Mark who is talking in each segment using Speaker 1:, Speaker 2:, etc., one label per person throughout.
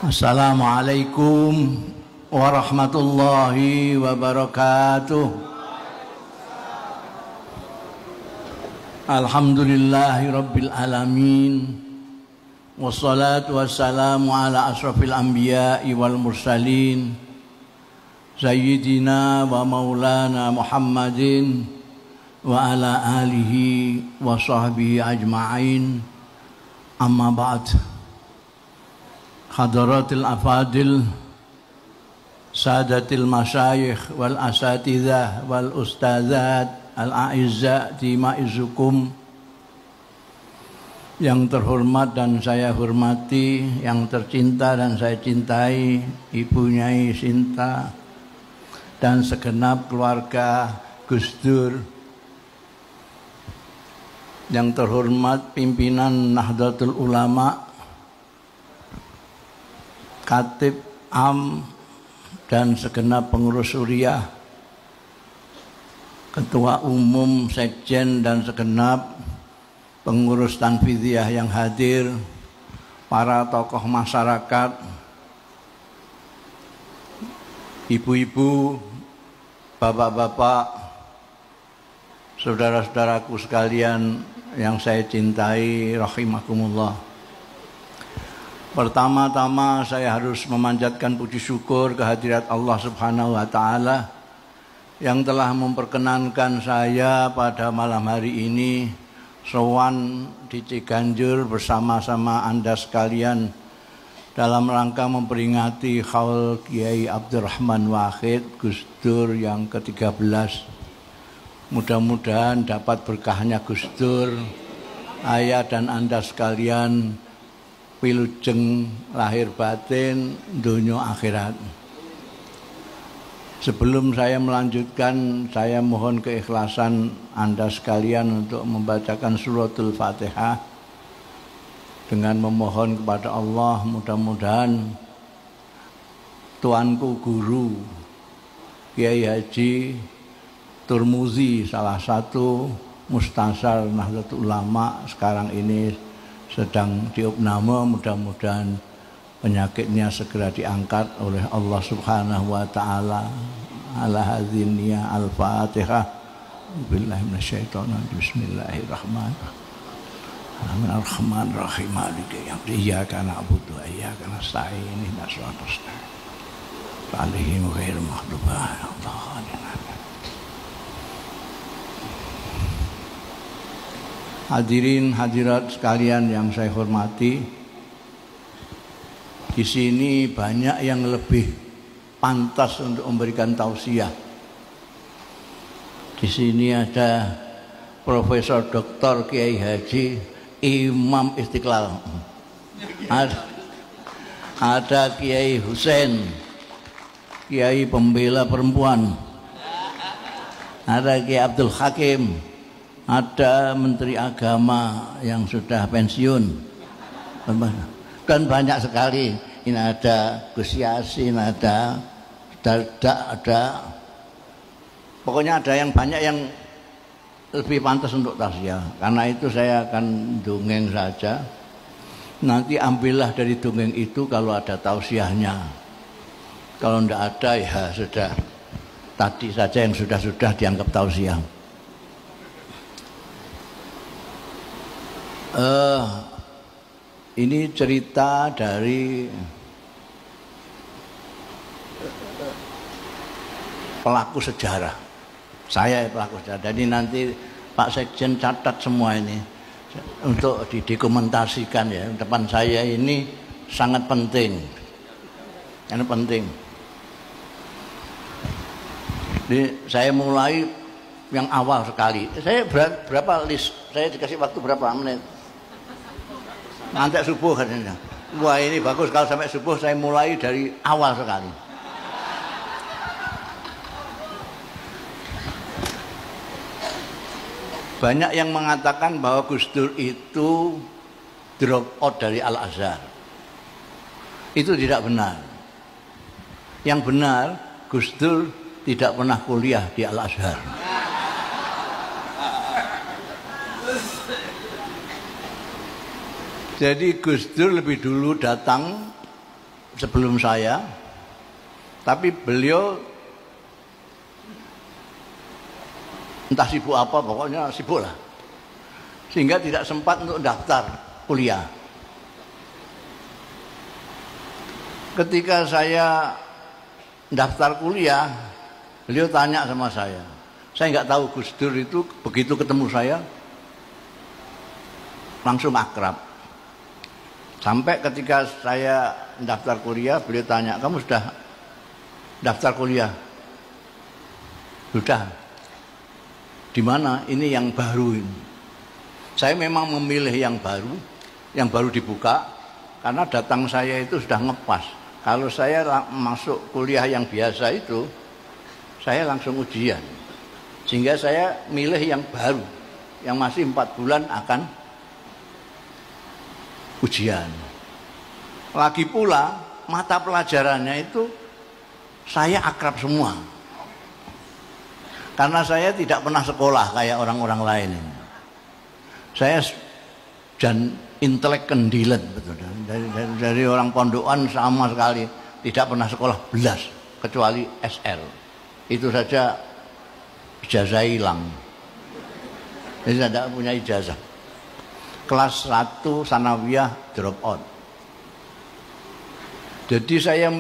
Speaker 1: Assalamualaikum warahmatullahi wabarakatuh. Alhamdulillahi rabbil alamin. Wassalatu wassalamu ala asrafil anbiya'i wal mursalin Sayyidina wa maulana Muhammadin wa ala alihi wa sahbihi ajma'in. Amma ba'd. Hadaratil afadil, sadatil masyayikh wal asatidzah wal ustadzat al-a'izza timaizukum, yang terhormat dan saya hormati, yang tercinta dan saya cintai, Ibu Nyai Sinta dan segenap keluarga Gus Dur, yang terhormat pimpinan Nahdlatul Ulama, Khatib Am dan segenap pengurus Suriah, Ketua Umum, Sekjen dan segenap pengurus Tanfidiyah yang hadir, para tokoh masyarakat, ibu-ibu, bapak-bapak, saudara-saudaraku sekalian yang saya cintai, rahimakumullah. Pertama-tama saya harus memanjatkan puji syukur kehadirat Allah Subhanahu wa taala yang telah memperkenankan saya pada malam hari ini sowan di Ciganjur bersama-sama Anda sekalian dalam rangka memperingati Haul Kiai Abdurrahman Wahid Gus Dur yang ke-13. Mudah-mudahan dapat berkahnya Gus Dur, ayah dan Anda sekalian, wilujeng lahir batin, dunya akhirat. Sebelum saya melanjutkan, saya mohon keikhlasan Anda sekalian untuk membacakan suratul Fatihah dengan memohon kepada Allah, mudah-mudahan tuanku guru Kiai Haji Turmuzi, salah satu mustasyar Nahdlatul Ulama sekarang ini sedang diopname, mudah-mudahan penyakitnya segera diangkat oleh Allah Subhanahu wa taala. Ala hadziniyah al-Fatihah. Billahi minasyaitonir bismillahirrahmanirrahim. Ar-Rahmanir-Rahim. Maliki yaumiddin. Iyyaka na'budu wa iyyaka nasta'in. Ihdinas siratal mustaqim. Alaihim ghairil maghdubi 'alaihim waladdallin. Hadirin hadirat sekalian yang saya hormati, di sini banyak yang lebih pantas untuk memberikan tausiah. Di sini ada Profesor Dr. Kiai Haji Imam Istiqlal, ada Kiai Husain, Kiai pembela perempuan, ada Kiai Abdul Hakim, ada Menteri Agama yang sudah pensiun, dan banyak sekali. Ini ada Gus Yasin, ada Dardak, ada, pokoknya ada yang banyak yang lebih pantas untuk tausiah. Karena itu saya akan dongeng saja. Nanti ambillah dari dongeng itu kalau ada tausiahnya. Kalau tidak ada ya sudah, tadi saja yang sudah dianggap tausiah. Ini cerita dari pelaku sejarah. Saya pelaku sejarah. Jadi nanti Pak Sekjen catat semua ini untuk didokumentasikan ya. Depan saya ini sangat penting. Ini penting. Jadi saya mulai yang awal sekali. Saya berapa list? Saya dikasih waktu berapa menit? Nanti subuh katanya. Wah, ini bagus kalau sampai subuh. Saya mulai dari awal sekali. Banyak yang mengatakan bahwa Gus Dur itu drop out dari Al-Azhar. Itu tidak benar. Yang benar, Gus Dur tidak pernah kuliah di Al-Azhar. Jadi Gus Dur lebih dulu datang sebelum saya, tapi beliau entah sibuk apa, pokoknya sibuk lah, sehingga tidak sempat untuk daftar kuliah. Ketika saya daftar kuliah, beliau tanya sama saya nggak tahu Gus Dur itu begitu ketemu saya langsung akrab. Sampai ketika saya daftar kuliah, beliau tanya, kamu sudah daftar kuliah? Sudah. Di mana? Ini yang baru ini. Saya memang memilih yang baru dibuka, karena datang saya itu sudah ngepas. Kalau saya masuk kuliah yang biasa itu, saya langsung ujian. Sehingga saya milih yang baru, yang masih 4 bulan akan ujian. Lagi pula mata pelajarannya itu saya akrab semua. Karena saya tidak pernah sekolah kayak orang-orang lain. Saya dan intelek kendilan, betul. Dari orang pondokan sama sekali tidak pernah sekolah belas, kecuali SL. Itu saja ijazah hilang. Jadi saya tidak punya ijazah. Kelas 1 sanawiyah drop out. Jadi saya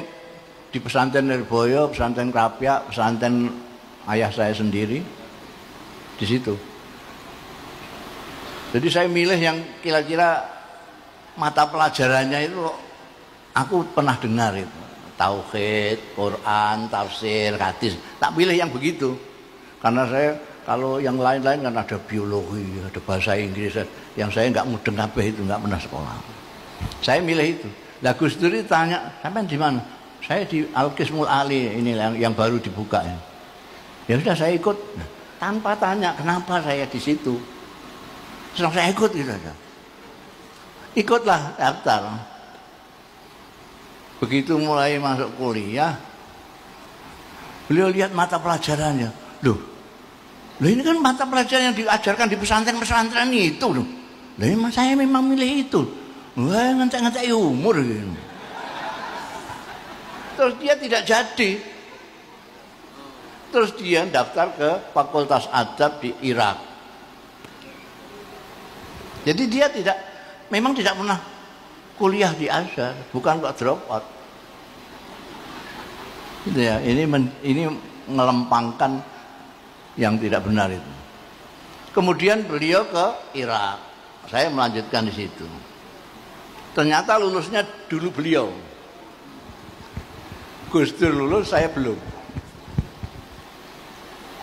Speaker 1: di pesantren Nirboyo, pesantren Krapyak, pesantren ayah saya sendiri di situ. Jadi saya milih yang kira-kira mata pelajarannya itu aku pernah dengar itu. Tauhid, Quran, tafsir, hadis. Tak pilih yang begitu. Karena saya kalau yang lain-lain kan ada biologi, ada bahasa Inggris, yang saya nggak mudeng kabeh itu, nggak pernah sekolah. Saya milih itu. Lah Gus Dur tanya, sampean di mana? Saya di Al-Qismul Ali, ini yang baru dibuka. Ya sudah saya ikut. Nah, tanpa tanya kenapa saya di situ. Terus saya ikut gitu aja. Ikutlah daftar. Begitu mulai masuk kuliah, beliau lihat mata pelajarannya. Loh ini kan mata pelajaran yang diajarkan di pesantren-pesantren itu loh. Lah saya memang milih itu. Wah, ngantek-ngantek umur gitu. Terus dia tidak jadi. Terus dia daftar ke Fakultas Adab di Irak. Jadi dia memang tidak pernah kuliah di Azhar, bukan kok drop out. Gitu ya, ini ngelempangkan yang tidak benar itu. Kemudian beliau ke Irak. Saya melanjutkan di situ. Ternyata lulusnya dulu beliau. Gus Dur lulus, saya belum.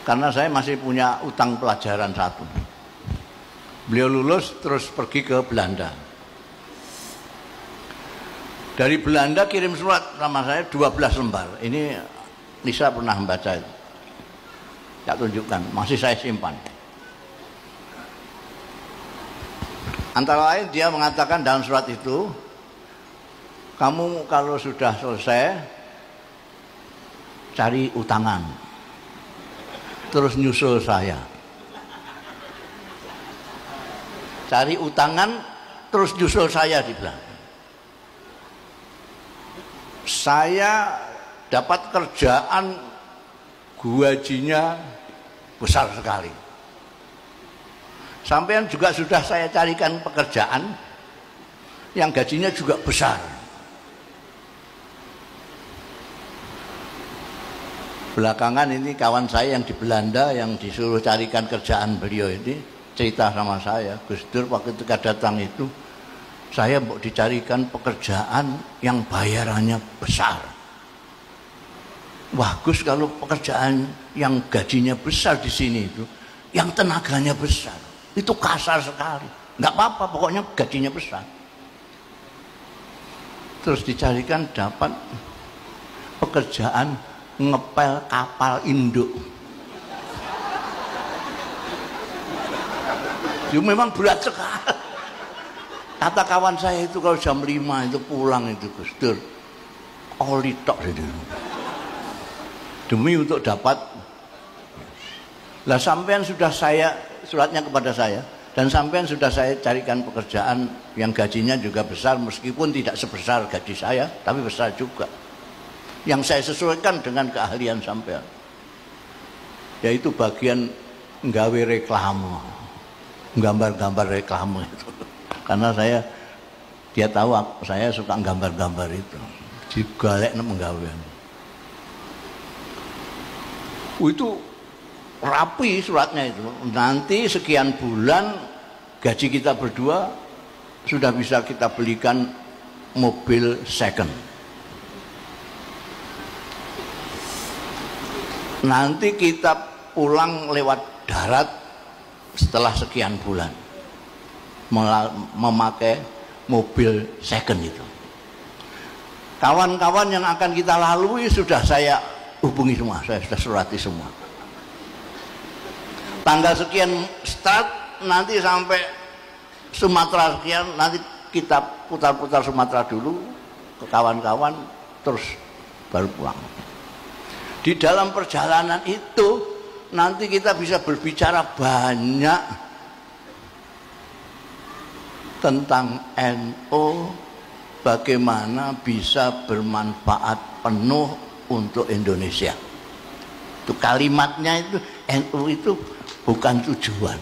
Speaker 1: Karena saya masih punya utang pelajaran 1. Beliau lulus terus pergi ke Belanda. Dari Belanda kirim surat sama saya 12 lembar. Ini Nisa pernah membaca itu. Tak tunjukkan, masih saya simpan. Antara lain dia mengatakan dalam surat itu, kamu kalau sudah selesai cari utangan, terus nyusul saya. Cari utangan, terus nyusul saya, dibilang. Saya dapat kerjaan gajinya besar sekali. Sampean juga sudah saya carikan pekerjaan yang gajinya juga besar. Belakangan ini kawan saya yang di Belanda yang disuruh carikan kerjaan beliau ini cerita sama saya, Gus Dur waktu itu datang itu, saya mau dicarikan pekerjaan yang bayarannya besar. Wah Gus, kalau pekerjaan yang gajinya besar di sini itu, yang tenaganya besar, itu kasar sekali. Nggak apa-apa, pokoknya gajinya besar. Terus dicarikan dapat pekerjaan ngepel kapal induk. Itu memang berat sekali. Kata kawan saya itu kalau jam 5 itu pulang itu Gus Dur, oli tok itu. Demi untuk dapat. Lah sampean sudah saya suratnya kepada saya Dan sampean sudah saya carikan pekerjaan yang gajinya juga besar, meskipun tidak sebesar gaji saya, tapi besar juga. Yang saya sesuaikan dengan keahlian sampean, yaitu bagian nggawe reklame, gambar-gambar reklame itu. Karena dia tahu saya suka gambar-gambar itu, digalek menggawean. Itu rapi suratnya itu. Nanti sekian bulan gaji kita berdua sudah bisa kita belikan mobil second. Nanti kita pulang lewat darat setelah sekian bulan memakai mobil second itu. Kawan-kawan yang akan kita lalui sudah saya hubungi semua, saya sudah surati semua. Tanggal sekian start, nanti sampai Sumatera sekian, nanti kita putar-putar Sumatera dulu ke kawan-kawan, terus baru pulang. Di dalam perjalanan itu nanti kita bisa berbicara banyak tentang NU, bagaimana bisa bermanfaat penuh untuk Indonesia. Itu kalimatnya itu, NU itu bukan tujuan.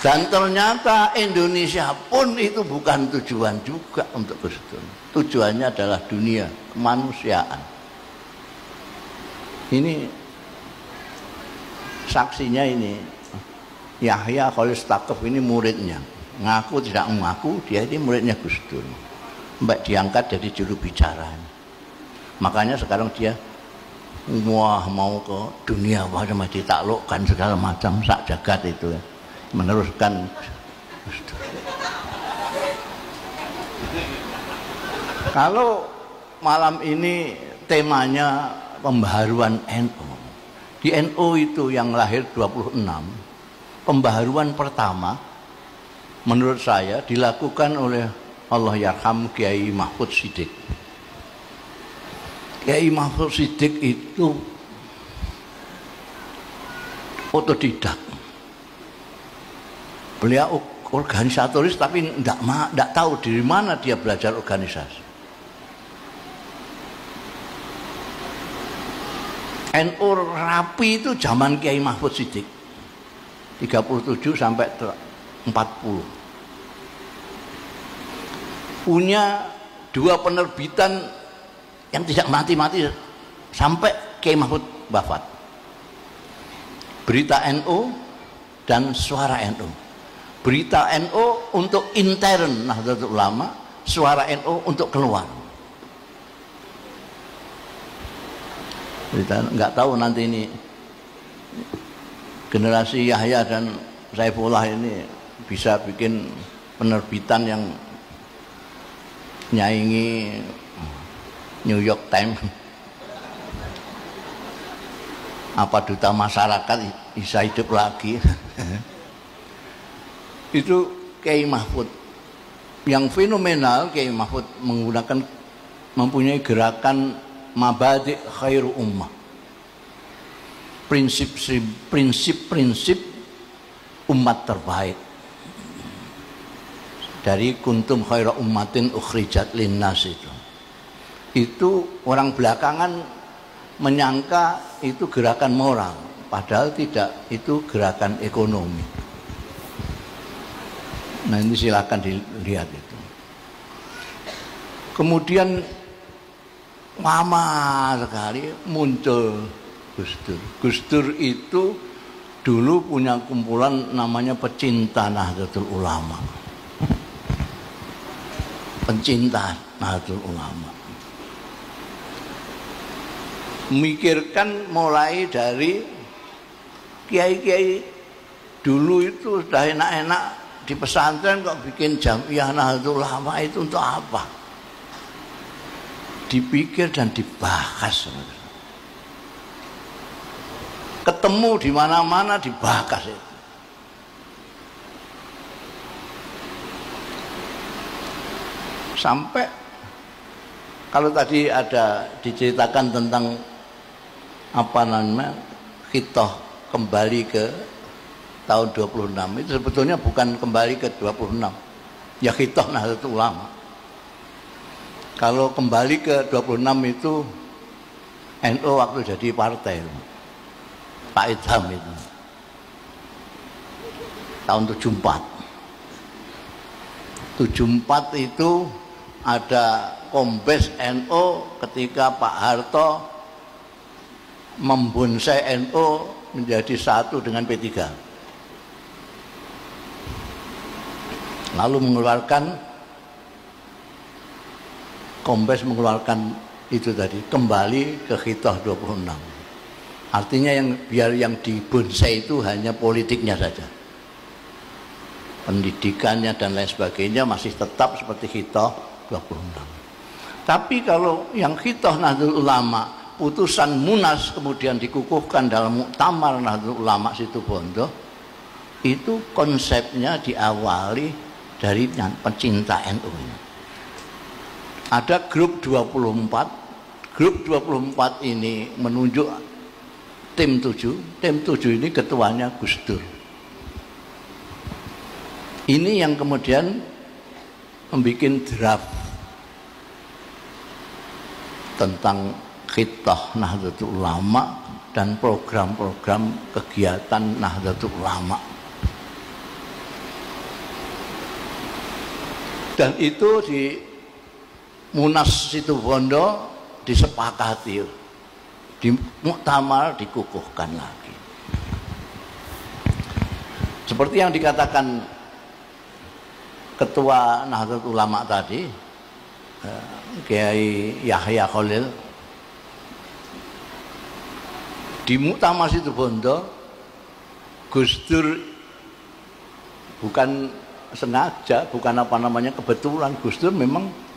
Speaker 1: Dan ternyata Indonesia pun itu bukan tujuan juga untuk Gus Dur. Tujuannya adalah dunia, kemanusiaan. Ini saksinya ini, Yahya Khalil Stakuf ini muridnya. Ngaku tidak mengaku, dia ini muridnya Gus Dur. Mbak diangkat jadi juru bicara. Makanya sekarang dia wah mau ke dunia, wah cuma ditaklukkan segala macam sak jagat itu ya. Meneruskan. Kalau malam ini temanya pembaharuan NU. Di NU itu yang lahir 26, pembaharuan pertama menurut saya dilakukan oleh Allah yarham Kiai Mahfud Siddiq. Kiai Mahfud Siddiq itu otodidak. Beliau organisatoris tapi tidak tahu dari mana dia belajar organisasi. NU rapi itu zaman Kiai Mahfud Siddiq 37 sampai 40. Punya 2 penerbitan yang tidak mati-mati sampai Kiai Mahfud wafat. Berita NU dan Suara NU. Berita NU untuk intern Nahdlatul Ulama, Suara NU untuk keluar. Berita nggak tahu nanti ini generasi Yahya dan Saifullah ini bisa bikin penerbitan yang nyaingi New York Times. Apa duta masyarakat bisa hidup lagi. Itu Kiai Mahfud yang fenomenal. Kiai Mahfud mempunyai gerakan Mabadi' Khairu Ummah, prinsip-prinsip umat terbaik. Dari kuntum khairu ummatin ukhrijat linnas itu orang belakangan menyangka itu gerakan moral, padahal tidak, itu gerakan ekonomi. Nah ini silakan dilihat itu. Kemudian lama sekali muncul Gus Dur. Gus Dur itu dulu punya kumpulan namanya Pecinta Nahdlatul Ulama. Pencinta Nahdlatul Ulama. Memikirkan mulai dari kiai-kiai dulu itu sudah enak-enak di pesantren kok bikin Jamiah Nahdlatul Ulama itu untuk apa? Dipikir dan dibahas. Ketemu di mana-mana dibahas itu. Sampai kalau tadi ada diceritakan tentang apa namanya khitoh kembali ke tahun 26 itu sebetulnya bukan kembali ke 26, ya khitoh Nahdlatul Ulama. Kalau kembali ke 26 itu NU waktu jadi partai, Pak Idham itu tahun 74 itu ada Kombes NU ketika Pak Harto membonsai NU menjadi satu dengan P3, lalu Kombes mengeluarkan itu tadi kembali ke khitoh 26. Artinya biar yang dibonsai itu hanya politiknya saja, pendidikannya dan lain sebagainya masih tetap seperti khitoh 26. Tapi kalau yang khitoh Nahdlatul Ulama, putusan Munas kemudian dikukuhkan dalam Muktamar Nahdlatul Ulama Situbondo, itu konsepnya diawali dari pencinta NU. Ada grup 24. Grup 24 ini menunjuk tim 7. Tim 7 ini ketuanya Gus Dur. Ini yang kemudian membuat draft tentang khitoh Nahdlatul Ulama dan program-program kegiatan Nahdlatul Ulama. Dan itu di Munas Situbondo disepakati, di Muktamar dikukuhkan lagi. Seperti yang dikatakan Ketua Nahdlatul Ulama tadi, Kiai Yahya Khalil, di Muktamar Situbondo Gus Dur bukan sengaja, bukan kebetulan, Gus Dur memang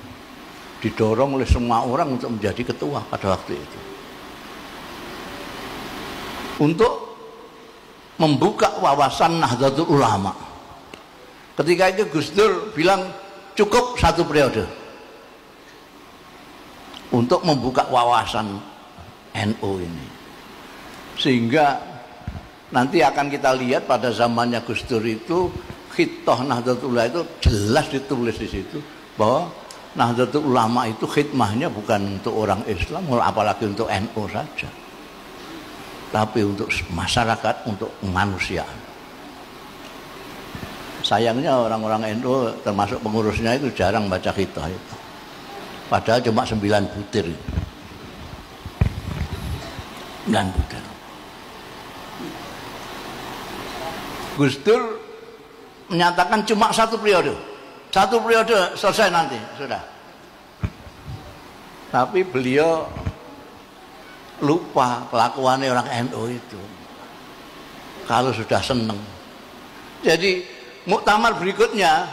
Speaker 1: didorong oleh semua orang untuk menjadi ketua pada waktu itu, untuk membuka wawasan Nahdlatul Ulama. Ketika itu Gus Dur bilang cukup 1 periode untuk membuka wawasan NU ini, sehingga nanti akan kita lihat pada zamannya Gus Dur itu khitoh Nahdlatul Ulama itu jelas ditulis di situ bahwa Nahdlatul Ulama itu khidmahnya bukan untuk orang Islam, apalagi untuk NU saja, tapi untuk masyarakat, untuk kemanusiaan. Sayangnya orang-orang NU termasuk pengurusnya itu jarang baca khitoh itu, padahal cuma 9 butir. 9 butir. Gus Dur menyatakan cuma 1 periode. 1 periode selesai nanti, sudah. Tapi beliau lupa kelakuannya orang NU itu. Kalau sudah seneng. Jadi muktamar berikutnya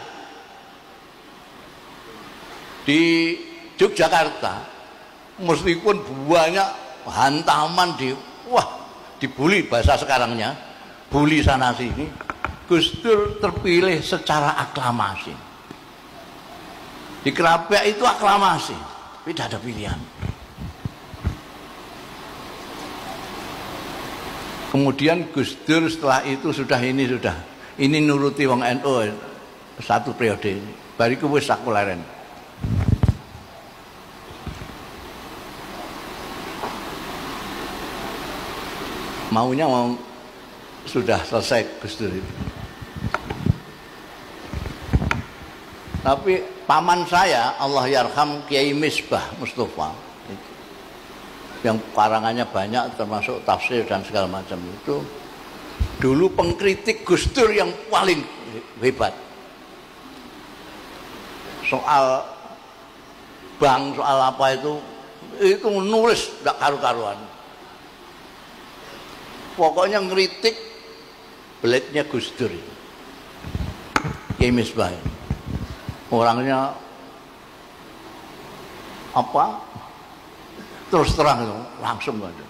Speaker 1: di Yogyakarta, meskipun banyak hantaman dibully bahasa sekarangnya, bully sana sini, Gus Dur terpilih secara aklamasi. Di Kerapia itu aklamasi, tidak ada pilihan. Kemudian Gus Dur setelah itu ini nuruti wong NU 1 periode. Bariku wis sakuleren. Maunya sudah selesai Gus Dur itu. Tapi paman saya, Allah yarham, Kiai Misbah Mustafa, yang karangannya banyak termasuk tafsir dan segala macam itu, dulu pengkritik Gus Dur yang paling hebat. Soal bank, soal apa itu nulis tidak karu-karuan. Pokoknya ngeritik beliknya Gus Dur itu. Kiai Misbah. Orangnya terus terang langsung aja.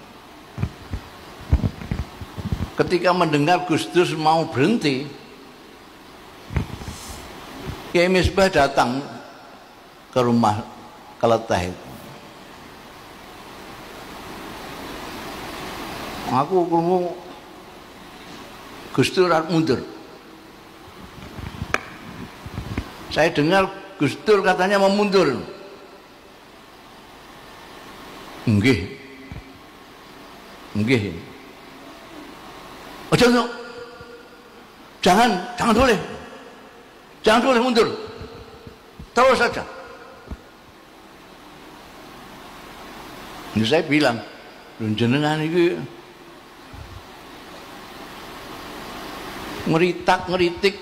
Speaker 1: Ketika mendengar Gus Dur mau berhenti, Kiai Misbah datang ke rumah Keleteh itu. Aku krungu Gus Dur arep mundur. Saya dengar Gus Dur katanya mau mundur. Nggih. Nggih. Ojo, jangan boleh. Jangan boleh mundur. Terus saja. Ini saya bilang, jenengan iki ngeritik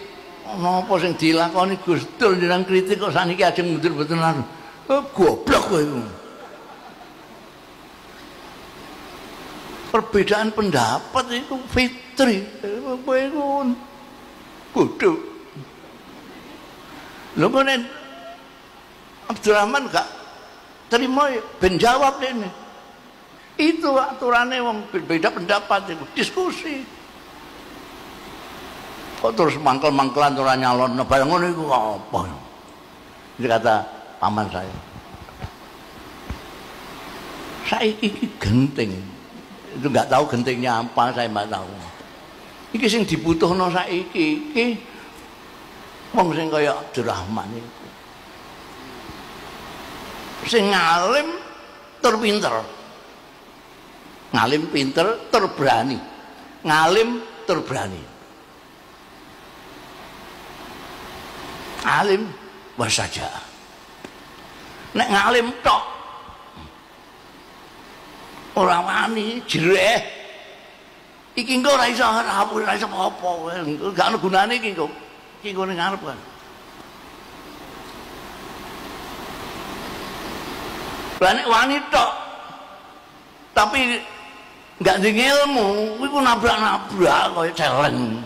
Speaker 1: napa sing dilakoni Gus Dur jenengan kritik kok saniki ajeng mundur mboten anu. Goblok kowe iku. Perbedaan pendapat itu fitri. Kowe iku bodoh. Lho kok Abdurrahman gak terima ben jawab ini. Itu aturannya wong beda pendapat itu diskusi. Kok terus mangkel-mangkelan ora nyalon barang ngono iku apa? Itu kata paman saya. Saiki iki genting. Itu enggak tahu gentingnya apa, saya enggak tahu. Iki sing dibutuhno saiki iki wong sing kaya Abdurrahman iku. Sing ngalim tur pinter. Ngalim pinter tur berani. Ngalim tur berani. Alim wasaja. Nek ngalim tok ora wani jereh. Iki engko ora iso rapuh, ora iso apa-apa. Gak ana gunane iki kok. Iki ngene ngarep kan. Lah nek wani tok tapi gak ndek ilmu, iku nabrak-nabrak koyo celeng.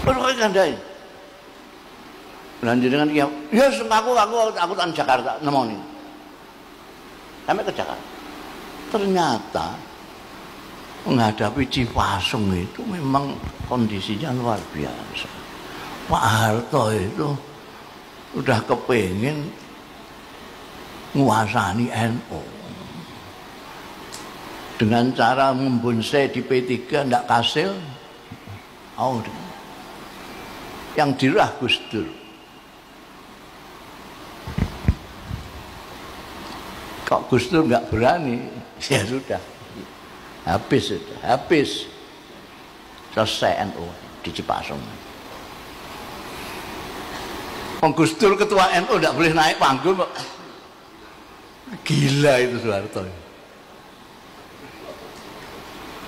Speaker 1: Terus kandhai. Lan jenengan iki ya aku tan Jakarta nemoni. Sampai ke Jakarta. Ternyata menghadapi Cipasung itu memang kondisinya luar biasa. Pak Harto itu udah kepengin nguasani NU. Dengan cara membonsai di P3 ndak kasil. Oh, yang dirah Gus Dur. Kok Gus Dur nggak berani, ya sudah, habis, selesai NU di Cipasung. Gus Dur ketua NU nggak boleh naik panggung kok. Gila itu Soeharto.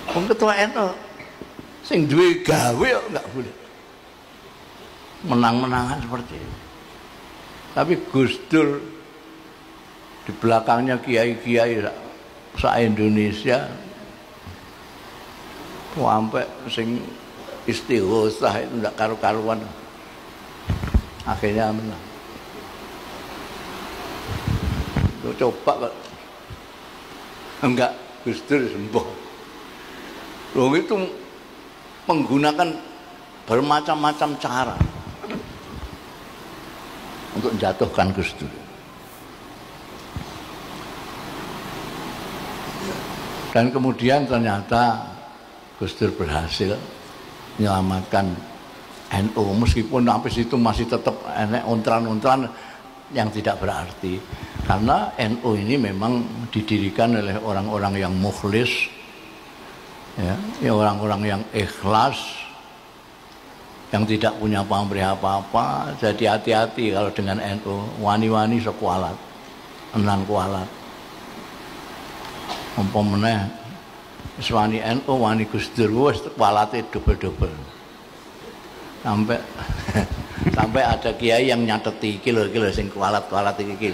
Speaker 1: Ketua NU, sing duwe gawe kok nggak boleh. Menang-menangan seperti itu. Tapi Gus Dur di belakangnya kiai-kiai se-Indonesia sampai sing istighosah itu enggak karu-karuan. Akhirnya menang. Lu coba kok enggak Gus Dur sembuh. Loh itu menggunakan bermacam-macam cara untuk menjatuhkan Gus Dur. Dan kemudian ternyata Gus Dur berhasil menyelamatkan NU meskipun sampai situ masih tetap enek ontran-ontran yang tidak berarti. Karena NU ini memang didirikan oleh orang-orang yang mukhlis, ya orang-orang yang ikhlas, yang tidak punya pamrih apa-apa. Jadi hati-hati kalau dengan NU, wani-wani sekualat, enang kualat. Umpamane wis wani NU, wani Gus Dur wis kualate double-double. Sampai ada kiai yang nyateti iki lho sing kualat-kualat iki.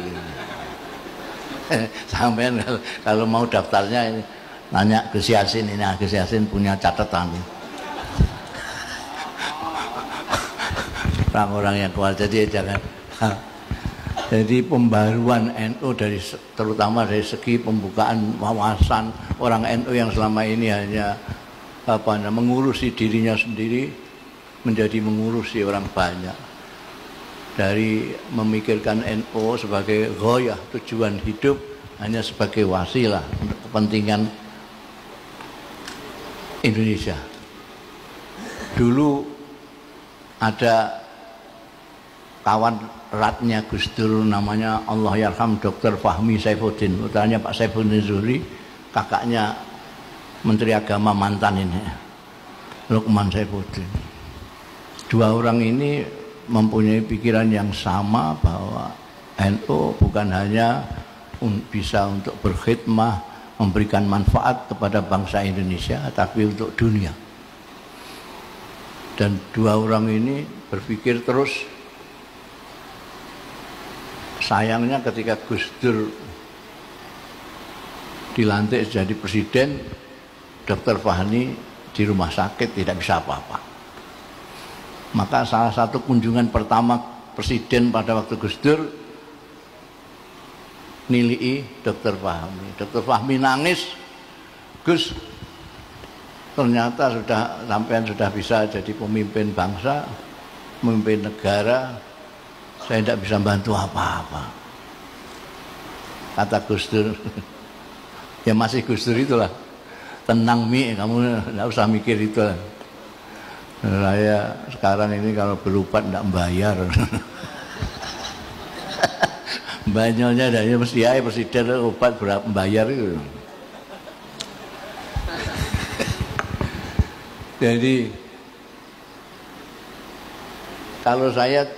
Speaker 1: Sampean kalau mau daftarnya ini, nanya Gus Yasin ini, Gus Yasin punya catatan. Orang-orang yang kuat, jadi jangan. Jadi pembaruan NU terutama dari segi pembukaan wawasan orang NU yang selama ini hanya mengurusi dirinya sendiri menjadi mengurusi orang banyak. Dari memikirkan NU sebagai ghoyah, tujuan hidup, hanya sebagai wasilah untuk kepentingan Indonesia. Dulu ada kawan eratnya Gus Dur namanya Allahyarham Dr. Fahmi Saifuddin, putranya Pak Saifuddin Zuhri, kakaknya Menteri Agama mantan ini Lukman Saifuddin. Dua orang ini mempunyai pikiran yang sama bahwa NU bukan hanya bisa untuk berkhidmah, memberikan manfaat kepada bangsa Indonesia, tapi untuk dunia. Dan dua orang ini berpikir terus. Sayangnya ketika Gus Dur dilantik jadi presiden, Dr. Fahmi di rumah sakit tidak bisa apa-apa. Maka salah satu kunjungan pertama presiden pada waktu Gus Dur nilai Dr. Fahmi. Dr. Fahmi nangis, Gus, ternyata sampean sudah bisa jadi pemimpin bangsa, pemimpin negara, saya tidak bisa bantu apa-apa. Kata Gus Dur, ya masih Gus Dur itulah, tenang Mi, kamu tidak usah mikir itu lah. Saya sekarang ini kalau berobat tidak membayar. Banyaknya dari mesti ya presiden obat berapa membayar itu. Jadi kalau saya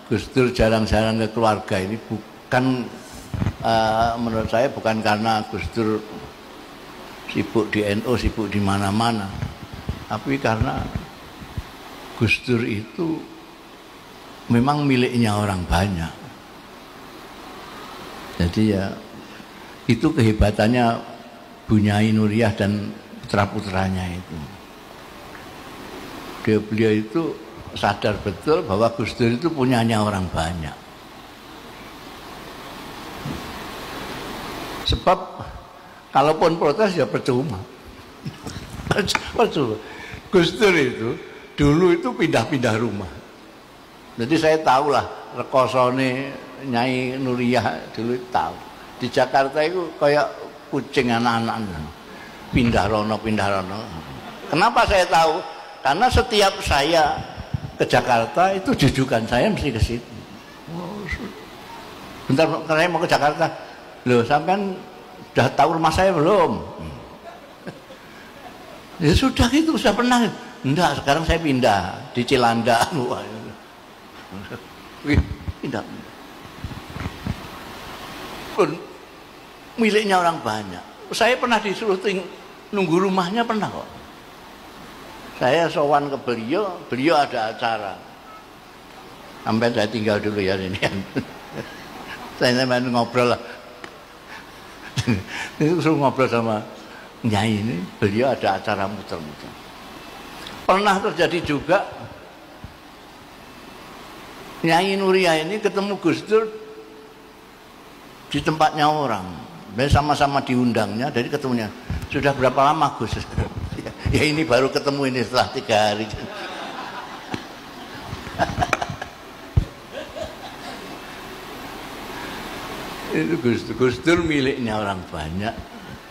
Speaker 1: Gus Dur jarang-jarang ke keluarga ini bukan menurut saya bukan karena Gus Dur sibuk di NU, sibuk di mana-mana, tapi karena Gus Dur itu memang miliknya orang banyak. Jadi ya itu kehebatannya Bunyai Nuriyah dan putra-putranya itu. Beliau itu sadar betul bahwa Gus Dur itu punyanya orang banyak. Sebab kalaupun protes ya percuma. Percuma. Gus Dur itu dulu itu pindah-pindah rumah. Jadi saya tahulah rekosone Nyai Nuriyah dulu tahu. Di Jakarta itu kayak kucing anak-anak. Pindah rono. Kenapa saya tahu? Karena setiap saya ke Jakarta itu jujukan saya mesti ke situ. Bentar, saya mau ke Jakarta. Loh, sampean udah tahu rumah saya belum? Ya sudah itu, sudah pernah. Enggak, sekarang saya pindah di Cilanda. Pindah. Pun miliknya orang banyak. Saya pernah disuruh nunggu rumahnya, pernah kok. Saya sowan ke beliau ada acara. Sampai saya tinggal dulu ya ini. Saya main ngobrol lah. Suruh ngobrol sama Nyai ini, beliau ada acara muter-muter. Pernah terjadi juga Nyai Nuriyah ini ketemu Gus Dur di tempatnya orang. Sama-sama diundangnya, jadi ketemunya. Sudah berapa lama Gus? Ya ini baru ketemu ini setelah 3 hari. Itu Gus Dur miliknya orang banyak,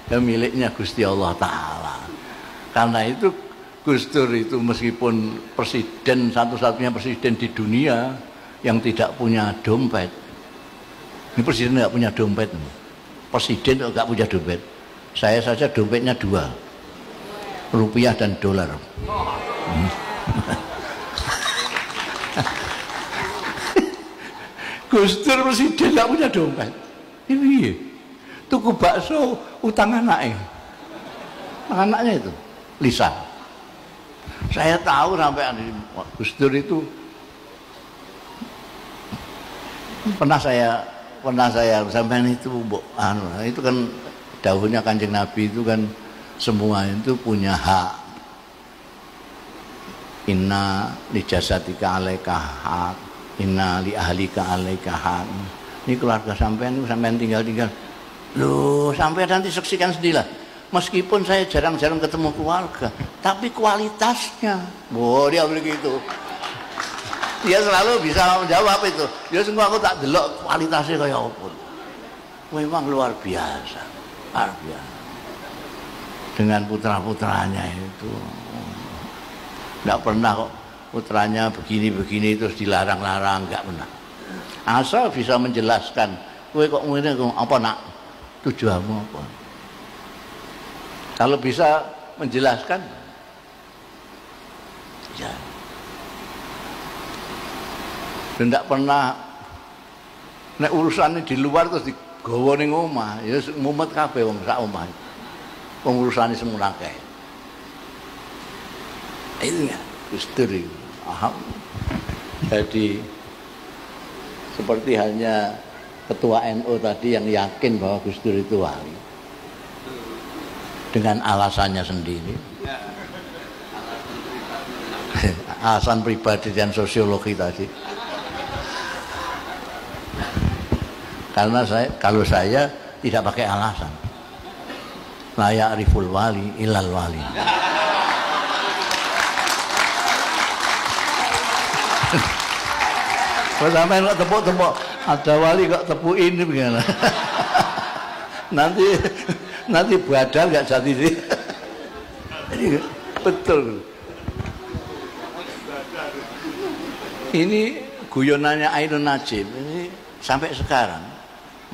Speaker 1: dan miliknya Gusti Allah Ta'ala. Karena itu Gus Dur itu meskipun presiden, satu-satunya presiden di dunia yang tidak punya dompet. Ini presiden tidak punya dompet. Presiden tidak punya dompet. Saya saja dompetnya 2, rupiah dan dolar. Gus Dur presiden tidak punya dompet. Ini tuku bakso utang anaknya. Anaknya itu Lisa. Saya tahu sampai Gus Dur itu pernah saya sampai itu itu kan dahulunya Kanjeng Nabi itu kan semua itu punya hak. Inna li jasadika alaika hak, inna li ahlika alaika hak. Ini keluarga sampean tinggal. Loh, sampai nanti saksikan sendirilah. Meskipun saya jarang-jarang ketemu keluarga, tapi kualitasnya, dia begitu. Dia selalu bisa menjawab itu. Ya sungguh aku tak delok kualitasnya kayak apa. Memang luar biasa. Luar biasa. Dengan putra-putranya itu. Enggak pernah kok putranya begini-begini terus dilarang-larang, enggak pernah. Asal bisa menjelaskan, kowe kok ngene apa nak? Tujuanmu apa? Kalau bisa menjelaskan ya. Dan tidak pernah nek urusannya di luar terus digawa ning omah, ya mumet kabeh wong sak omah. Pengurusane semua akeh. Itu ya, Gus Dur itu. Jadi seperti hanya ketua NU tadi yang yakin bahwa Gus Dur itu wali. Dengan alasannya sendiri. Alasan pribadi dan sosiologi tadi. Karena kalau saya tidak pakai alasan. La ya'riful wali ilal wali. Kalau sampai kok tepuk-tepuk, ada wali kok tepuin ini bagaimana? nanti badal nggak jadi sih. Ini betul. Ini guyonannya Ainun Najib ini sampai sekarang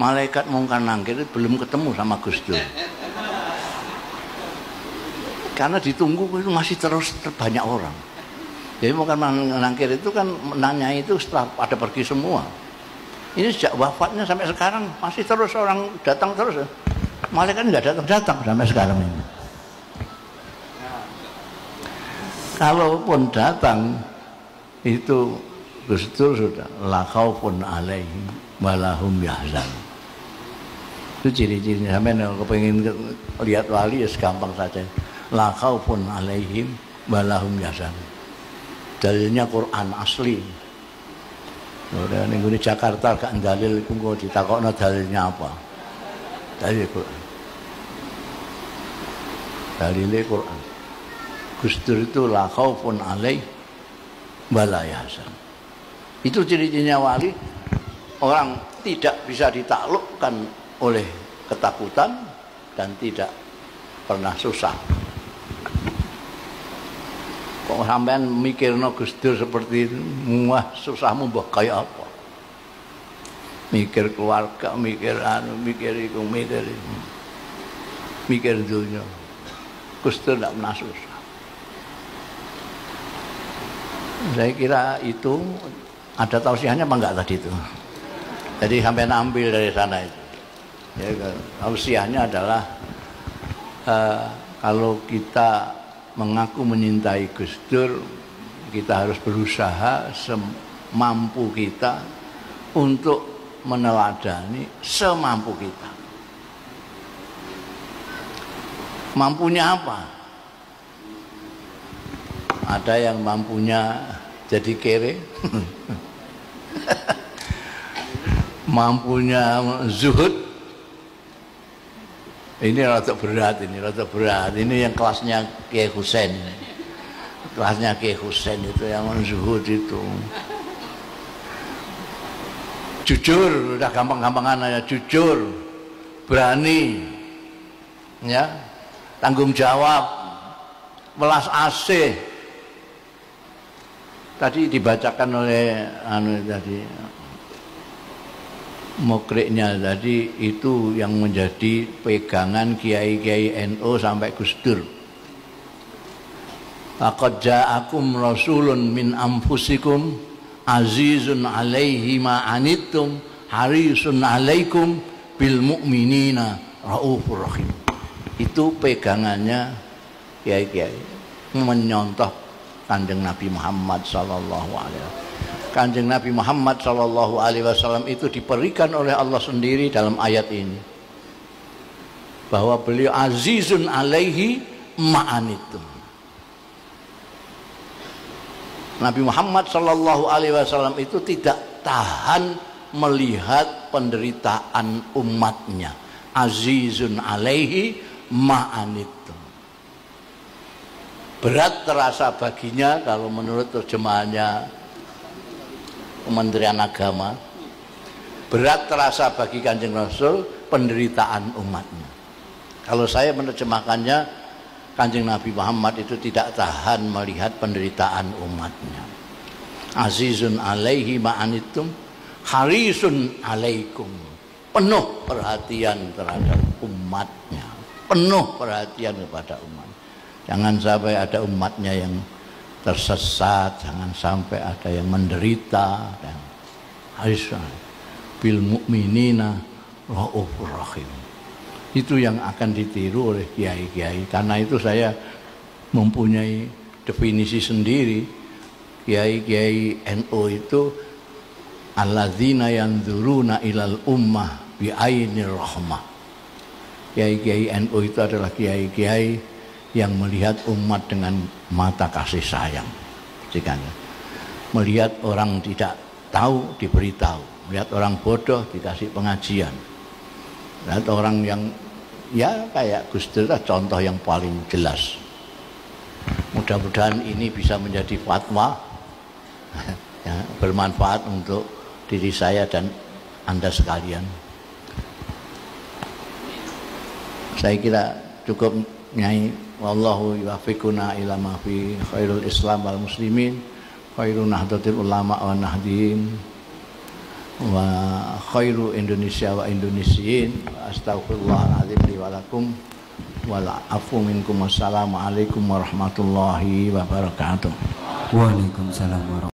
Speaker 1: malaikat mungkar nangkir belum ketemu sama Gus Dur. Karena ditunggu itu masih terus banyak orang. Jadi mungkar nangkir itu kan nanya itu setelah pada pergi semua. Ini sejak wafatnya sampai sekarang masih terus orang datang terus. Malaikat nggak datang sampai sekarang ini. Kalaupun datang itu Gus Dur sudah la khaufun alaihim wa lahum yahzan. Itu ciri-cirinya. Sampai kalau kepengin lihat wali ya gampang saja. La khaufun alaihim wa lahum yahzan. Dalilnya Quran asli. Udah ning di Jakarta gak dalil iku kok ditakokno dalilnya apa. Dalil Quran. Dalilnya Quran. Gus Dur itu la khaufun alaihim wa la yahzan. Itu ciri-cirinya wali. Orang tidak bisa ditaklukkan oleh ketakutan dan tidak pernah susah. Kok sampean mikirno Gus Dur seperti itu, wah susahmu mbah kaya apa? Mikir keluarga, mikir iku, mikir dunia. Gus Dur tidak pernah susah. Saya kira itu ada tausiahnya apa enggak tadi itu? Jadi sampai ambil dari sana itu. Ya, tausiahnya adalah kalau kita mengaku menyintai Gus Dur, kita harus berusaha semampu kita untuk meneladani semampu kita. Mampunya apa? Ada yang mampunya jadi kere, mampunya zuhud. Ini rada berat, ini yang kelasnya Kiai Husain. Kelasnya Kiai Husain itu yang zuhud itu. Jujur, udah gampang-gampangan aja, jujur, berani, ya, tanggung jawab, welas asih. Tadi dibacakan oleh tadi mukriknya tadi itu yang menjadi pegangan kiai-kiai NU sampai Gus Dur. Laqad ja'akum rasulun min anfusikum azizun 'alaihi ma anittum harisun 'alaikum bil mu'minina raufur rahim. Itu pegangannya kiai-kiai menyontoh Kanjeng Nabi Muhammad sallallahu alaihi wasallam. Kanjeng Nabi Muhammad sallallahu alaihi wasallam itu diberikan oleh Allah sendiri dalam ayat ini bahwa beliau azizun alaihi ma'anitum. Nabi Muhammad sallallahu alaihi wasallam itu tidak tahan melihat penderitaan umatnya. Azizun alaihi ma'anitum. Berat terasa baginya kalau menurut terjemahannya Kementerian Agama. Berat terasa bagi Kanjeng Rasul penderitaan umatnya. Kalau saya menerjemahkannya, Kanjeng Nabi Muhammad itu tidak tahan melihat penderitaan umatnya. Azizun alaihi ma'anitum, harisun alaikum. Penuh perhatian terhadap umatnya, penuh perhatian kepada umat. Jangan sampai ada umatnya yang tersesat, jangan sampai ada yang menderita. Dan harisun bil mu'minina raufur rahim. Itu yang akan ditiru oleh kiai-kiai. Karena itu saya mempunyai definisi sendiri. Kiai-kiai NU itu alladzina yanzuruna ilal ummah bi ainir rahmah. Kiai-kiai NU itu adalah kiai-kiai yang melihat umat dengan mata kasih sayang. Jika melihat orang tidak tahu diberitahu, melihat orang bodoh dikasih pengajian, melihat orang yang ya kayak Gus Dur contoh yang paling jelas. Mudah-mudahan ini bisa menjadi fatwa ya, bermanfaat untuk diri saya dan Anda sekalian. Saya kira cukup, Nyai. Wallahu yuwaffiquna ila ma fi khairul Islam wal muslimin, khairun nahdlatul ulama wa nahdin, wa khairu Indonesia wa Indonesiin. Astaghfirullahaladzim li wa lakum wal afu minkum. Wassalamualaikum warahmatullahi wabarakatuh.
Speaker 2: Waalaikumsalam warahmatullahi wabarakatuh.